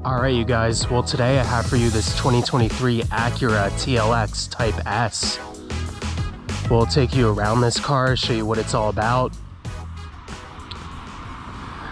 Alright you guys, well today I have for you this 2023 Acura TLX Type S. We'll take you around this car, show you what it's all about.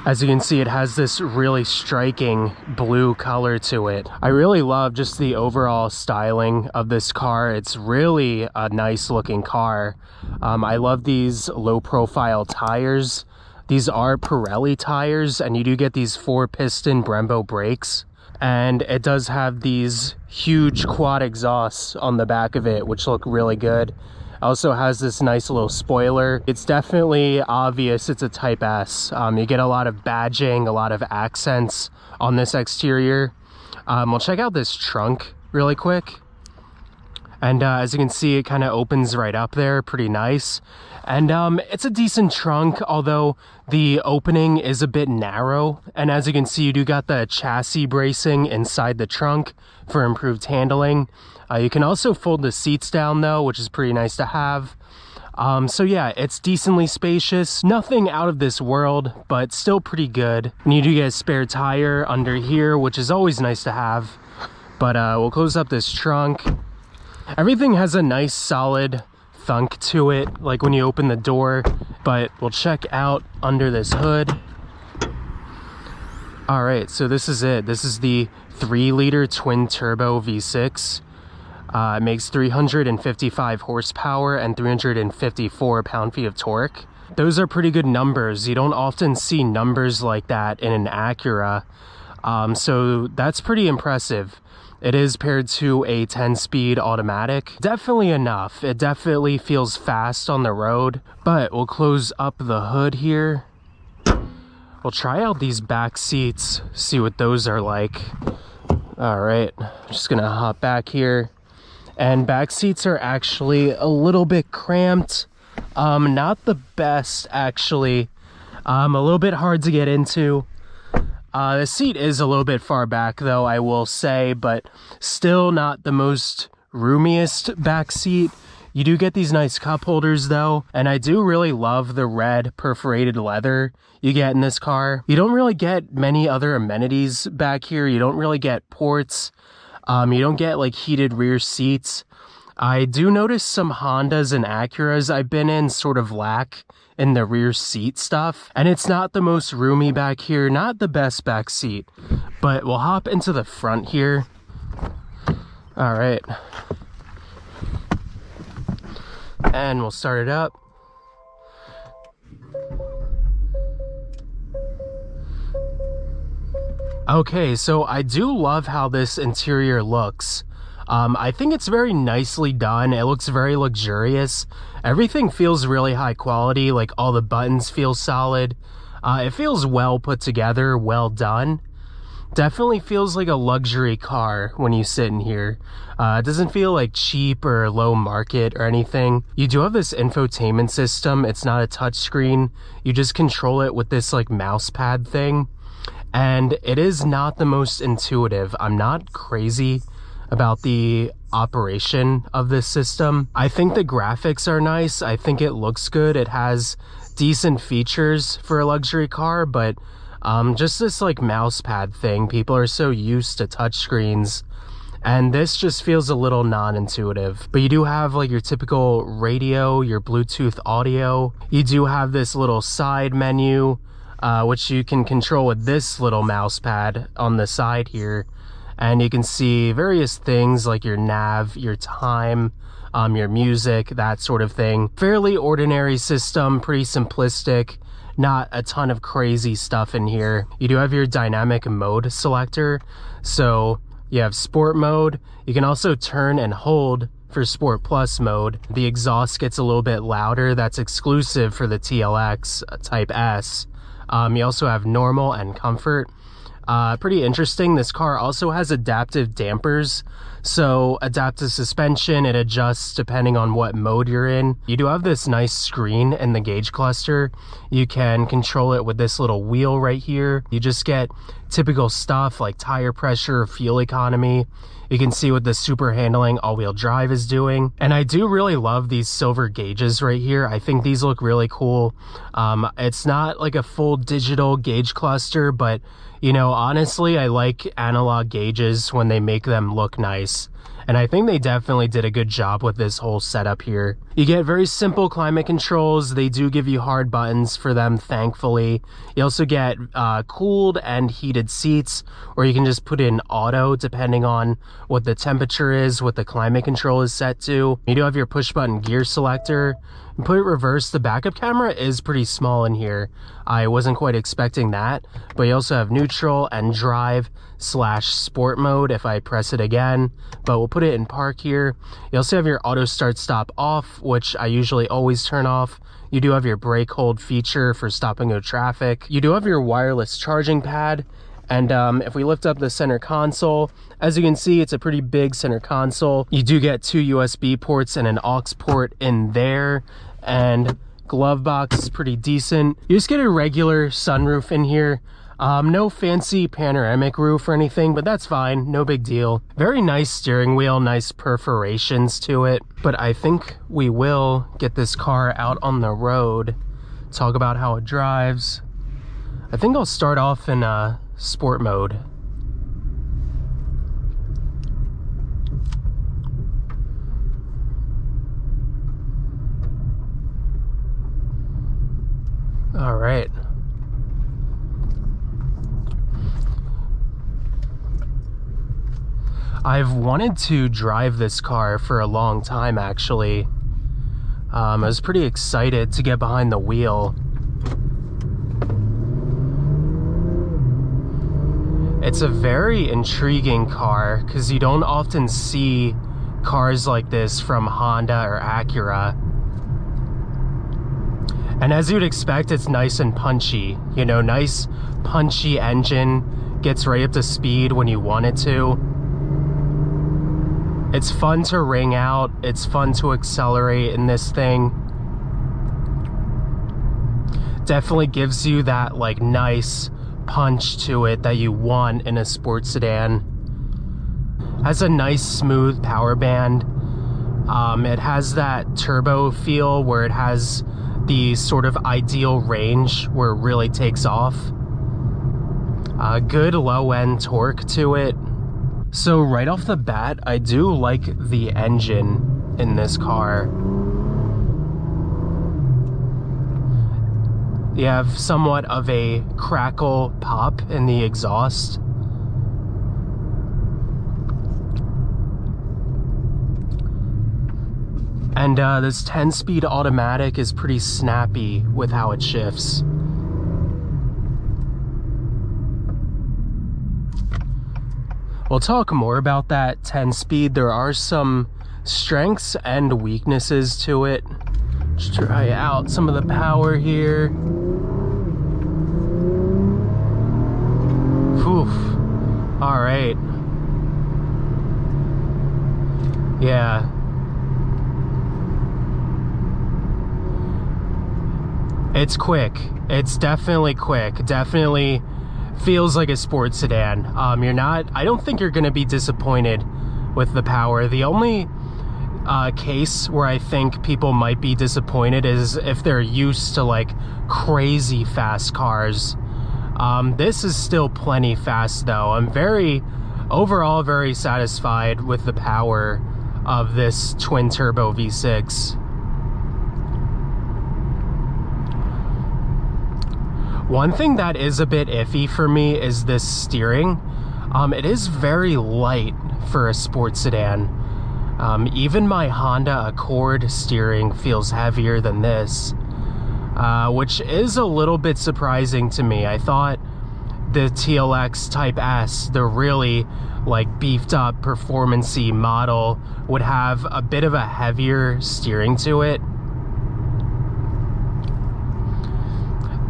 As you can see, it has this really striking blue color to it. I really love just the overall styling of this car. It's really a nice looking car. I love these low profile tires. These are Pirelli tires, and you do get these 4-piston Brembo brakes. And it does have these huge quad exhausts on the back of it, which look really good. Also has this nice little spoiler. It's definitely obvious it's a Type S. You get a lot of badging, a lot of accents on this exterior. We'll check out this trunk really quick. And as you can see, it kind of opens right up there, pretty nice. And it's a decent trunk, although the opening is a bit narrow. And as you can see, you do got the chassis bracing inside the trunk for improved handling. You can also fold the seats down though, which is pretty nice to have. So yeah, it's decently spacious. Nothing out of this world, but still pretty good. And you do get a spare tire under here, which is always nice to have. But we'll close up this trunk. Everything has a nice solid thunk to it, like when you open the door, but we'll check out under this hood. All right, so this is it. This is the 3-liter twin turbo V6. It makes 355 horsepower and 354 pound-feet of torque. Those are pretty good numbers. You don't often see numbers like that in an Acura, so that's pretty impressive. It is paired to a 10-speed automatic. Definitely enough. It definitely feels fast on the road, but we'll close up the hood here. We'll try out these back seats, see what those are like. All right, just gonna hop back here. And back seats are actually a little bit cramped. Not the best, actually. A little bit hard to get into. The seat is a little bit far back though, I will say, but still not the most roomiest back seat. You do get these nice cup holders though, and I do really love the red perforated leather you get in this car. You don't really get many other amenities back here. You don't really get ports. You don't get like heated rear seats. I do notice some Hondas and Acuras I've been in sort of lack in the rear seat stuff, and it's not the most roomy back here, not the best back seat. But we'll hop into the front here. All right, and we'll start it up. Okay, so I do love how this interior looks. I think it's very nicely done. It looks very luxurious. Everything feels really high quality, like all the buttons feel solid. It feels well put together, well done. Definitely feels like a luxury car when you sit in here. It doesn't feel like cheap or low market or anything. You do have this infotainment system. It's not a touchscreen. You just control it with this like mouse pad thing. And it is not the most intuitive. I'm not crazy about the operation of this system. I think the graphics are nice. I think it looks good. It has decent features for a luxury car, but just this like mouse pad thing, people are so used to touchscreens, and this just feels a little non-intuitive. But you do have like your typical radio, your Bluetooth audio. You do have this little side menu, which you can control with this little mouse pad on the side here. And you can see various things like your nav, your time, your music, that sort of thing. Fairly ordinary system, pretty simplistic, not a ton of crazy stuff in here. You do have your dynamic mode selector. So you have sport mode. You can also turn and hold for Sport Plus mode. The exhaust gets a little bit louder. That's exclusive for the TLX Type S. You also have normal and comfort. Pretty interesting. This car also has adaptive dampers. So adaptive suspension, it adjusts depending on what mode you're in. You do have this nice screen in the gauge cluster. You can control it with this little wheel right here. You just get typical stuff like tire pressure, fuel economy. You can see what the super handling all-wheel drive is doing. And I do really love these silver gauges right here. I think these look really cool. It's not like a full digital gauge cluster, but you know, honestly, I like analog gauges when they make them look nice. And I think they definitely did a good job with this whole setup here. You get very simple climate controls. They do give you hard buttons for them, thankfully. You also get cooled and heated seats, or you can just put in auto depending on what the temperature is, what the climate control is set to. You do have your push button gear selector. And put it reverse, the backup camera is pretty small in here. I wasn't quite expecting that, but you also have neutral and drive/sport mode if I press it again, but we'll put it in park here. You also have your auto start stop off, which I usually always turn off. You do have your brake hold feature for stopping no traffic. You do have your wireless charging pad. And if we lift up the center console, as you can see, it's a pretty big center console. You do get 2 USB ports and an aux port in there, and glove box is pretty decent. You just get a regular sunroof in here. No fancy panoramic roof or anything, but that's fine, no big deal. Very nice steering wheel, nice perforations to it. But I think we will get this car out on the road, talk about how it drives. I think I'll start off in sport mode. All right. I've wanted to drive this car for a long time, actually. I was pretty excited to get behind the wheel. It's a very intriguing car because you don't often see cars like this from Honda or Acura. And as you'd expect, it's nice and punchy. You know, nice punchy engine, gets right up to speed when you want it to. It's fun to ring out, it's fun to accelerate in this thing. Definitely gives you that like nice punch to it that you want in a sports sedan. Has a nice smooth power band. It has that turbo feel where it has the sort of ideal range where it really takes off. Good low end torque to it. So right off the bat, I do like the engine in this car. You have somewhat of a crackle pop in the exhaust. And this 10-speed automatic is pretty snappy with how it shifts. We'll talk more about that 10-speed. There are some strengths and weaknesses to it. Let's try out some of the power here. Whew. All right. Yeah. It's quick. It's definitely quick. Definitely feels like a sports sedan. I don't think you're gonna be disappointed with the power. The only case where I think people might be disappointed is if they're used to like crazy fast cars. This is still plenty fast though. I'm overall very satisfied with the power of this twin turbo V6. One thing that is a bit iffy for me is this steering. It is very light for a sports sedan. Even my Honda Accord steering feels heavier than this, which is a little bit surprising to me. I thought the TLX Type S, the really like beefed up performance-y model, would have a bit of a heavier steering to it.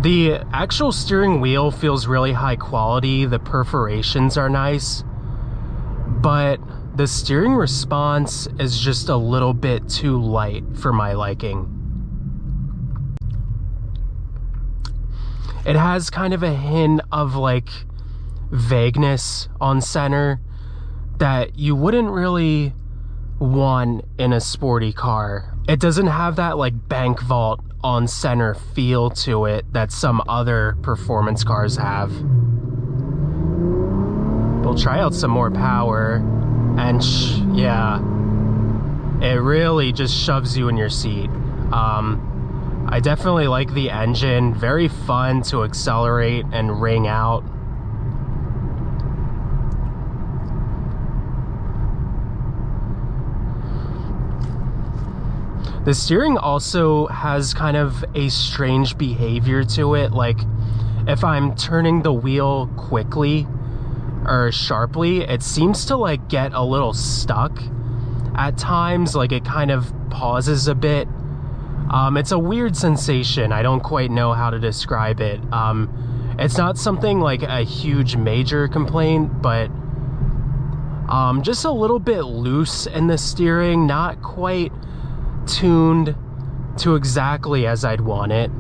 The actual steering wheel feels really high quality, the perforations are nice, but the steering response is just a little bit too light for my liking. It has kind of a hint of like vagueness on center that you wouldn't really want in a sporty car. It doesn't have that like bank vault on center feel to it that some other performance cars have. We'll try out some more power, and yeah, it really just shoves you in your seat. I definitely like the engine, very fun to accelerate and ring out. The steering also has kind of a strange behavior to it. Like if I'm turning the wheel quickly or sharply, it seems to like get a little stuck at times. Like it kind of pauses a bit. It's a weird sensation. I don't quite know how to describe it. It's not something like a huge major complaint, but just a little bit loose in the steering, not quite tuned to exactly as I'd want it.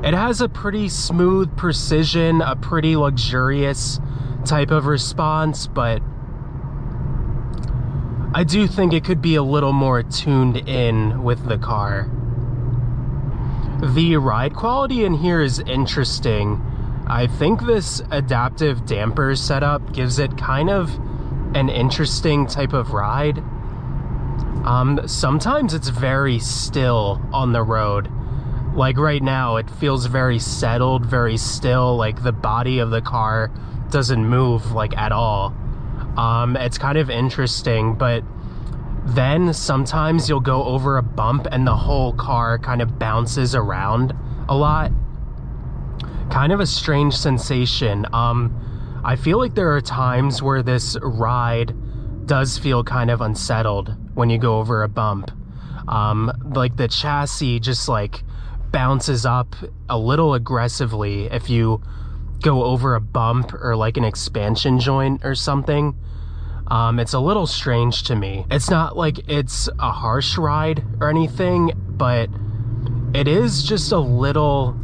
It has a pretty smooth precision, a pretty luxurious type of response, but I do think it could be a little more tuned in with the car. The ride quality in here is interesting. I think this adaptive damper setup gives it kind of an interesting type of ride. Sometimes it's very still on the road. Like right now, it feels very settled, very still, like the body of the car doesn't move like at all. It's kind of interesting, but then sometimes you'll go over a bump and the whole car kind of bounces around a lot. Kind of a strange sensation. I feel like there are times where this ride does feel kind of unsettled when you go over a bump. Like the chassis just like bounces up a little aggressively if you go over a bump or like an expansion joint or something. It's a little strange to me. It's not like it's a harsh ride or anything, but it is just a little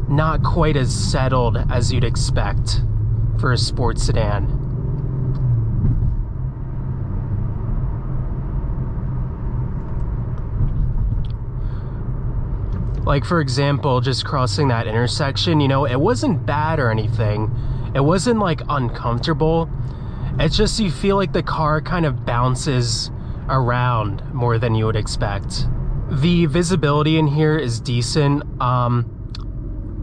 not quite as settled as you'd expect for a sports sedan. Like for example, just crossing that intersection, you know, it wasn't bad or anything. It wasn't like uncomfortable. It's just you feel like the car kind of bounces around more than you would expect. The visibility in here is decent.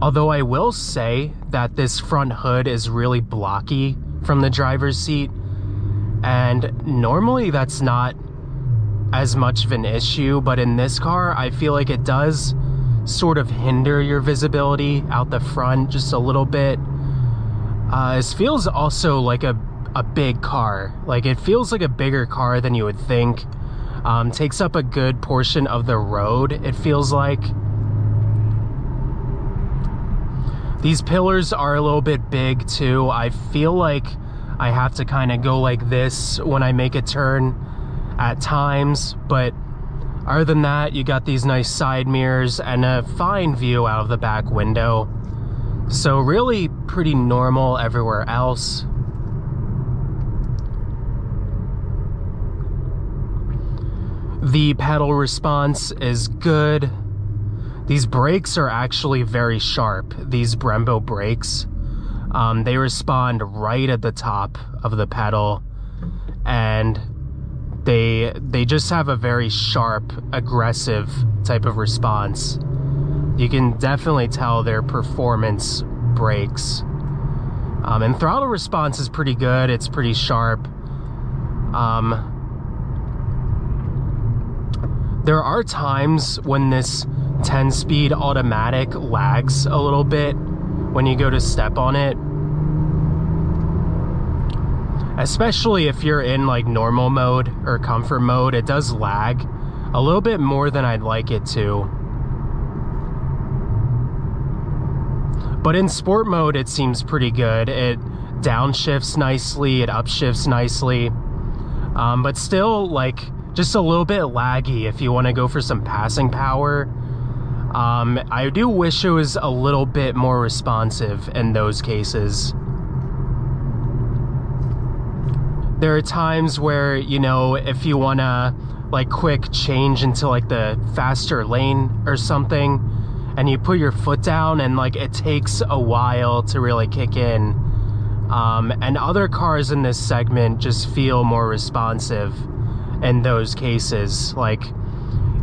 Although I will say that this front hood is really blocky from the driver's seat, and normally that's not as much of an issue, but in this car I feel like it does sort of hinder your visibility out the front just a little bit. This feels also like a big car. Like it feels like a bigger car than you would think. Takes up a good portion of the road, it feels like. These pillars are a little bit big too. I feel like I have to kind of go like this when I make a turn at times, but other than that, you got these nice side mirrors and a fine view out of the back window. So really pretty normal everywhere else. The pedal response is good. These brakes are actually very sharp, these Brembo brakes. They respond right at the top of the pedal, and they just have a very sharp, aggressive type of response. You can definitely tell they're performance brakes. And throttle response is pretty good, it's pretty sharp. There are times when this 10-speed automatic lags a little bit when you go to step on it. Especially if you're in like normal mode or comfort mode, it does lag a little bit more than I'd like it to. But in sport mode, it seems pretty good. It downshifts nicely, it upshifts nicely. But still like just a little bit laggy if you want to go for some passing power. I do wish it was a little bit more responsive in those cases. There are times where, you know, if you want to like quick change into like the faster lane or something, and you put your foot down and like it takes a while to really kick in. And other cars in this segment just feel more responsive in those cases. Like,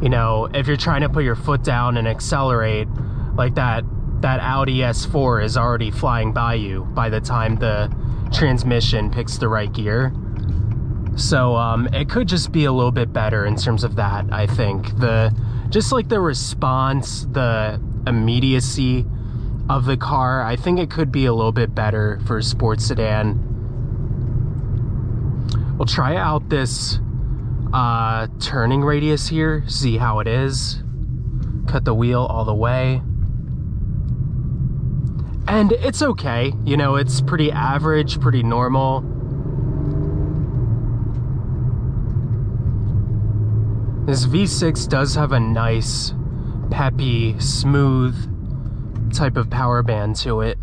you know, if you're trying to put your foot down and accelerate, like that Audi S4 is already flying by you by the time the transmission picks the right gear. So it could just be a little bit better in terms of that. I think just like the response, the immediacy of the car, I think it could be a little bit better for a sports sedan. We'll try out this turning radius here, see how it is. Cut the wheel all the way. And it's okay, you know, it's pretty average, pretty normal. This V6 does have a nice, peppy, smooth type of power band to it.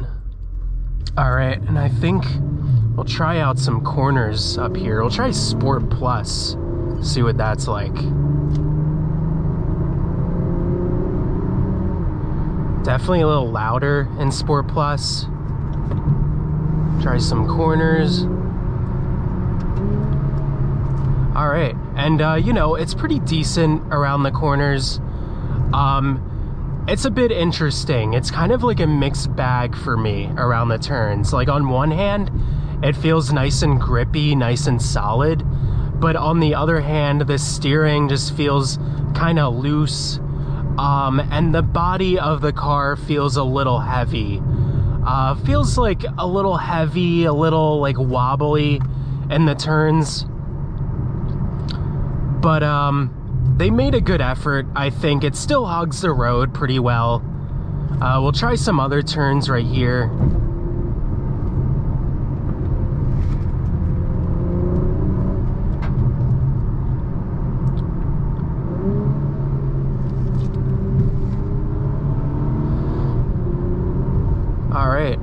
All right, and I think we'll try out some corners up here. We'll try Sport Plus, see what that's like. Definitely a little louder in Sport Plus. Try some corners. All right, and you know, it's pretty decent around the corners. It's a bit interesting. It's kind of like a mixed bag for me around the turns. Like on one hand, it feels nice and grippy, nice and solid. But on the other hand, the steering just feels kind of loose. And the body of the car feels a little heavy. Feels like a little heavy, a little like wobbly in the turns. But they made a good effort. I think it still hugs the road pretty well. We'll try some other turns right here. All right.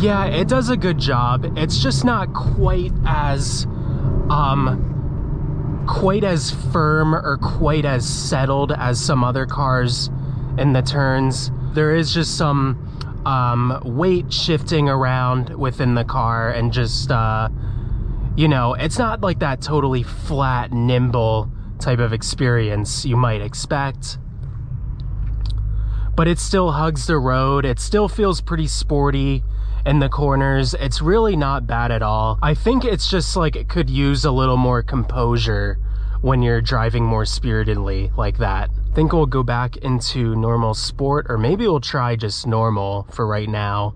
Yeah, it does a good job. It's just not quite as firm or quite as settled as some other cars in the turns. There is just some weight shifting around within the car, and just you know, it's not like that totally flat, nimble type of experience you might expect. But it still hugs the road. It still feels pretty sporty in the corners. It's really not bad at all. I think it's just like it could use a little more composure when you're driving more spiritedly like that. I think we'll go back into normal sport, or maybe we'll try just normal for right now.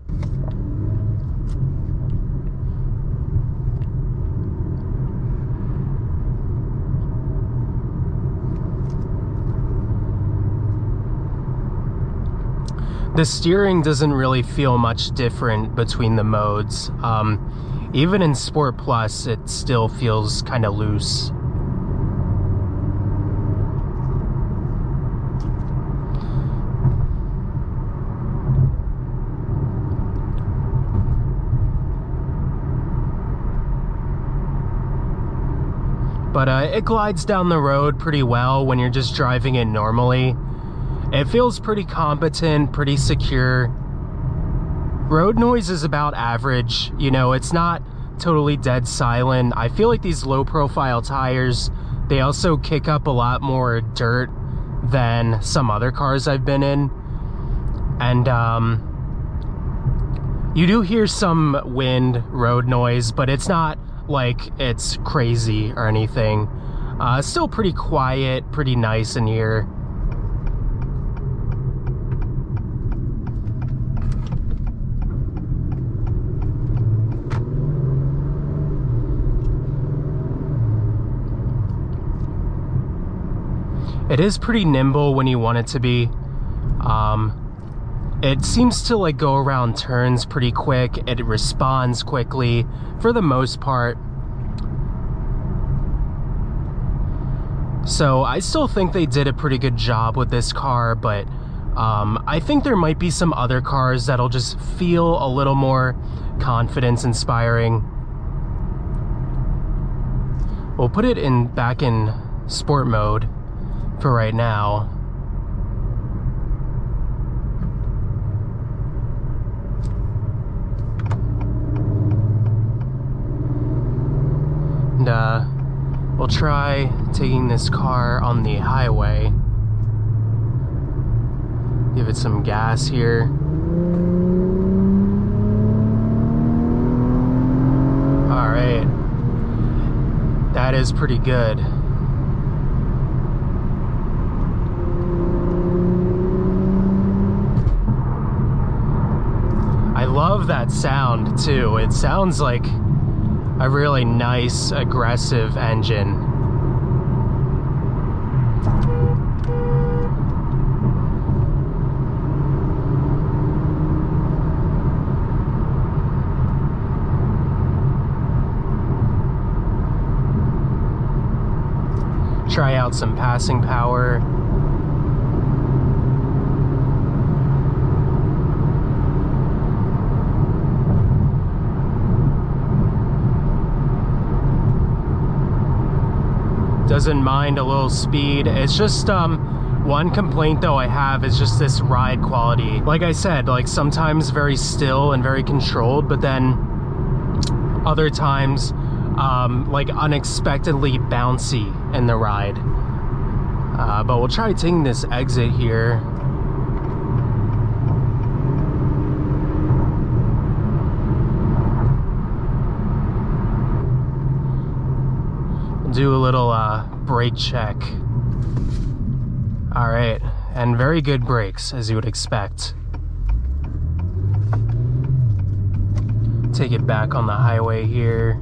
The steering doesn't really feel much different between the modes. Even in Sport Plus, it still feels kind of loose. But it glides down the road pretty well when you're just driving it normally. It feels pretty competent, pretty secure. Road noise is about average. You know, it's not totally dead silent. I feel like these low profile tires, they also kick up a lot more dirt than some other cars I've been in. And you do hear some wind road noise, but it's not like it's crazy or anything. Still pretty quiet, pretty nice in here. It is pretty nimble when you want it to be. It seems to like go around turns pretty quick. It responds quickly for the most part. So I still think they did a pretty good job with this car, but I think there might be some other cars that'll just feel a little more confidence inspiring. We'll put it back in sport mode for right now. And we'll try taking this car on the highway. Give it some gas here. All right. That is pretty good. I love that sound too. It sounds like a really nice, aggressive engine. Try out some passing power. Doesn't mind a little speed. It's just one complaint though I have is just this ride quality. Like I said, like sometimes very still and very controlled, but then other times like unexpectedly bouncy in the ride. But we'll try taking this exit here. Do a little brake check. All right, and very good brakes, as you would expect. Take it back on the highway here.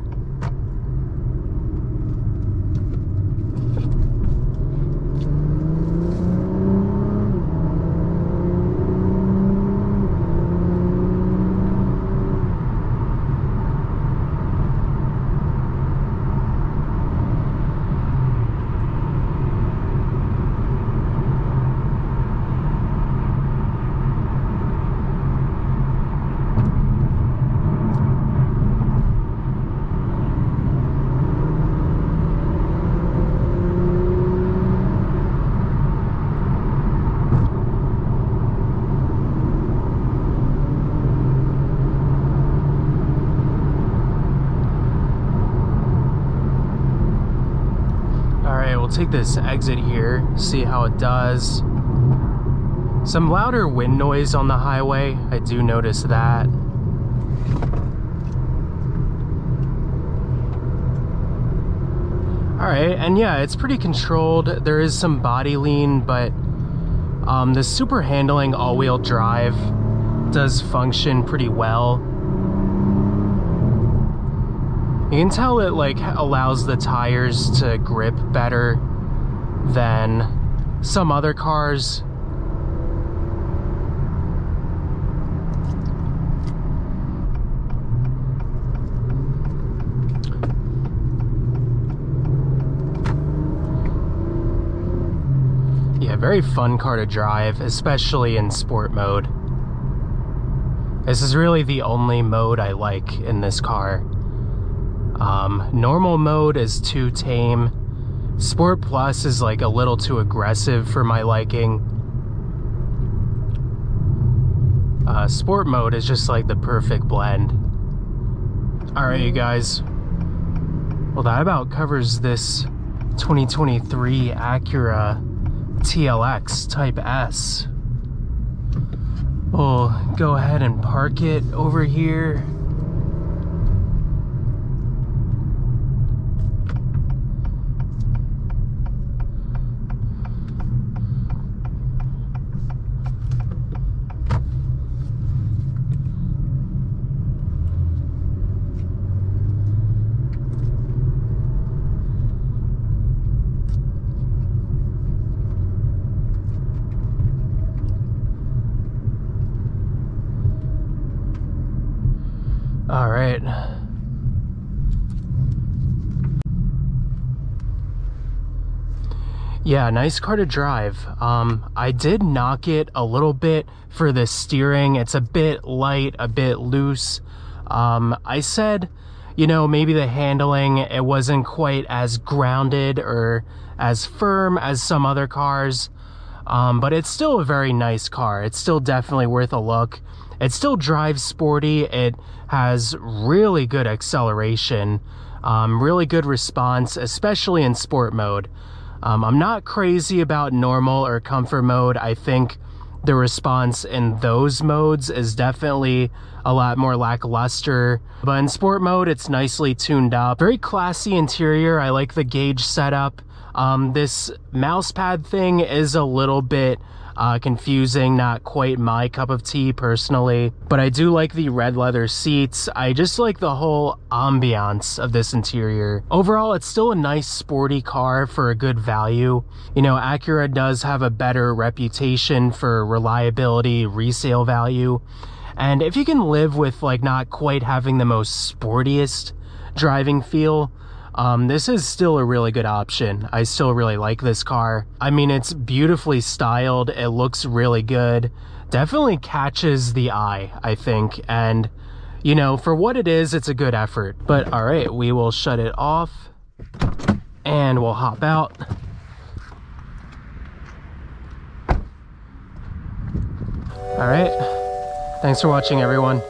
Take this exit here, see how it does. Some louder wind noise on the highway, I do notice that. Alright, and yeah, it's pretty controlled. There is some body lean, but the super handling all-wheel drive does function pretty well. You can tell it like allows the tires to grip better than some other cars. Yeah, very fun car to drive, especially in sport mode. This is really the only mode I like in this car. Normal mode is too tame. Sport Plus is like a little too aggressive for my liking. Sport mode is just like the perfect blend. Alright, you guys. Well, that about covers this 2023 Acura TLX Type S. We'll go ahead and park it over here. All right. Yeah, nice car to drive. I did knock it a little bit for the steering. It's a bit light, a bit loose. I said, you know, maybe the handling, it wasn't quite as grounded or as firm as some other cars. But it's still a very nice car. It's still definitely worth a look. It still drives sporty. It has really good acceleration, really good response, especially in sport mode. I'm not crazy about normal or comfort mode. I think the response in those modes is definitely a lot more lackluster. But in sport mode, it's nicely tuned up. Very classy interior. I like the gauge setup. This mouse pad thing is a little bit confusing, not quite my cup of tea personally, but I do like the red leather seats. I just like the whole ambiance of this interior. Overall, it's still a nice sporty car for a good value. You know, Acura does have a better reputation for reliability, resale value, and if you can live with like not quite having the most sportiest driving feel, this is still a really good option. I still really like this car. I mean, it's beautifully styled. It looks really good. Definitely catches the eye, I think. And, you know, for what it is, it's a good effort. But all right, we will shut it off and we'll hop out. All right. Thanks for watching, everyone.